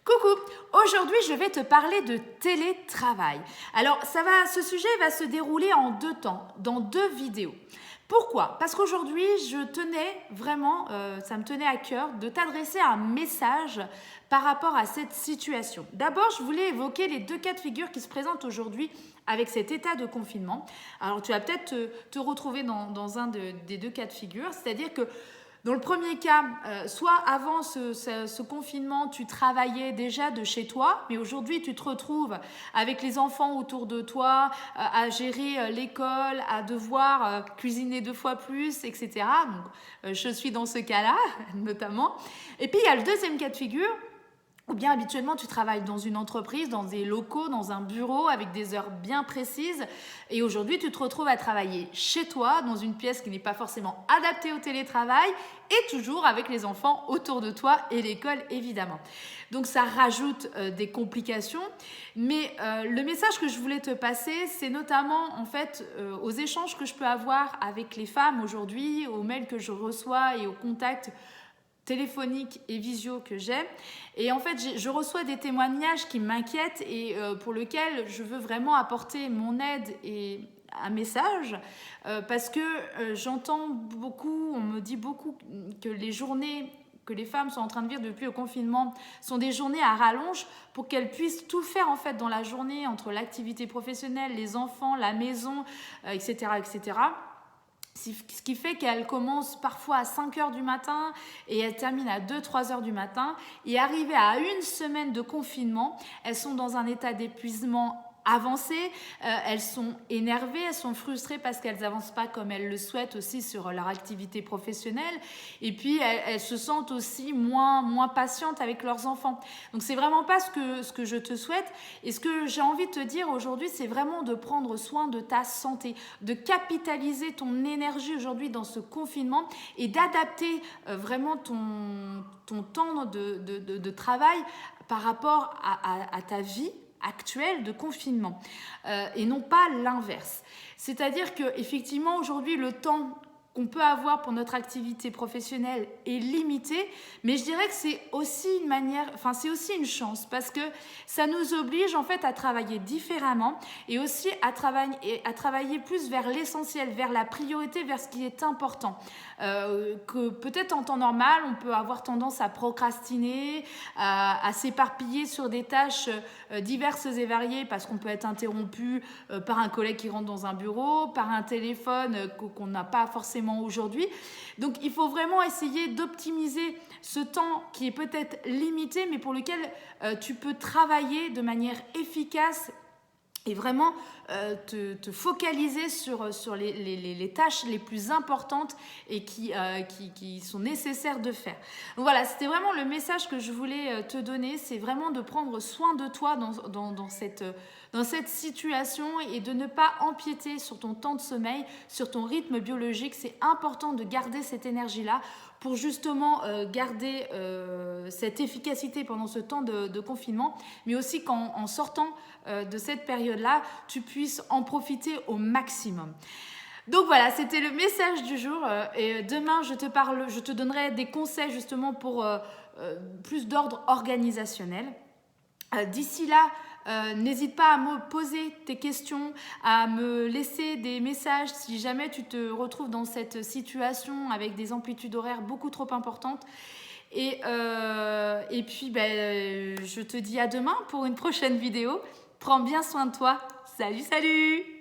Coucou, aujourd'hui je vais te parler de télétravail. Alors ce sujet va se dérouler en deux temps, dans deux vidéos. Pourquoi? Parce qu'aujourd'hui je tenais vraiment, ça me tenait à cœur de t'adresser un message par rapport à cette situation. D'abord je voulais évoquer les deux cas de figure qui se présentent aujourd'hui avec cet état de confinement. Alors tu vas peut-être te retrouver dans un des deux cas de figure, c'est-à-dire que dans le premier cas, soit avant ce confinement, tu travaillais déjà de chez toi, mais aujourd'hui tu te retrouves avec les enfants autour de toi, à gérer l'école, à devoir cuisiner 2 fois plus, etc. Donc, je suis dans ce cas-là, notamment. Et puis il y a le deuxième cas de figure, ou bien habituellement tu travailles dans une entreprise, dans des locaux, dans un bureau avec des heures bien précises et aujourd'hui tu te retrouves à travailler chez toi dans une pièce qui n'est pas forcément adaptée au télétravail et toujours avec les enfants autour de toi et l'école évidemment. Donc ça rajoute des complications, mais le message que je voulais te passer, c'est notamment en fait aux échanges que je peux avoir avec les femmes aujourd'hui, aux mails que je reçois et aux contacts téléphonique et visio que j'ai. Et en fait, je reçois des témoignages qui m'inquiètent et pour lesquels je veux vraiment apporter mon aide et un message parce que j'entends beaucoup, on me dit beaucoup que les journées que les femmes sont en train de vivre depuis le confinement sont des journées à rallonge pour qu'elles puissent tout faire en fait dans la journée entre l'activité professionnelle, les enfants, la maison, etc., etc. Ce qui fait qu'elle commence parfois à 5 heures du matin et elle termine à 2-3 heures du matin. Et arrivée à une semaine de confinement, elles sont dans un état d'épuisement avancé, elles sont énervées, elles sont frustrées parce qu'elles n'avancent pas comme elles le souhaitent aussi sur leur activité professionnelle et puis elles se sentent aussi moins patientes avec leurs enfants. Donc c'est vraiment pas ce que je te souhaite et ce que j'ai envie de te dire aujourd'hui, c'est vraiment de prendre soin de ta santé, de capitaliser ton énergie aujourd'hui dans ce confinement et d'adapter vraiment ton temps de travail par rapport à ta vie actuelle de confinement et non pas l'inverse. C'est-à-dire qu'effectivement aujourd'hui le temps qu'on peut avoir pour notre activité professionnelle est limité, mais je dirais que c'est aussi une manière, enfin c'est aussi une chance parce que ça nous oblige en fait à travailler différemment et aussi à travailler plus vers l'essentiel, vers la priorité, vers ce qui est important. Que peut-être en temps normal, on peut avoir tendance à procrastiner, à s'éparpiller sur des tâches diverses et variées parce qu'on peut être interrompu par un collègue qui rentre dans un bureau, par un téléphone qu'on n'a pas forcément aujourd'hui. Donc il faut vraiment essayer d'optimiser ce temps qui est peut-être limité mais pour lequel tu peux travailler de manière efficace et vraiment te focaliser sur les tâches les plus importantes et qui sont nécessaires de faire. Donc voilà, c'était vraiment le message que je voulais te donner, c'est vraiment de prendre soin de toi dans cette situation et de ne pas empiéter sur ton temps de sommeil, sur ton rythme biologique. C'est important de garder cette énergie-là pour justement garder cette efficacité pendant ce temps de confinement, mais aussi qu'en sortant de cette période-là, tu puisses en profiter au maximum. Donc voilà, c'était le message du jour et demain je te donnerai des conseils justement pour plus d'ordre organisationnel. D'ici là, n'hésite pas à me poser tes questions, à me laisser des messages si jamais tu te retrouves dans cette situation avec des amplitudes horaires beaucoup trop importantes. Et puis, je te dis à demain pour une prochaine vidéo. Prends bien soin de toi. Salut, salut!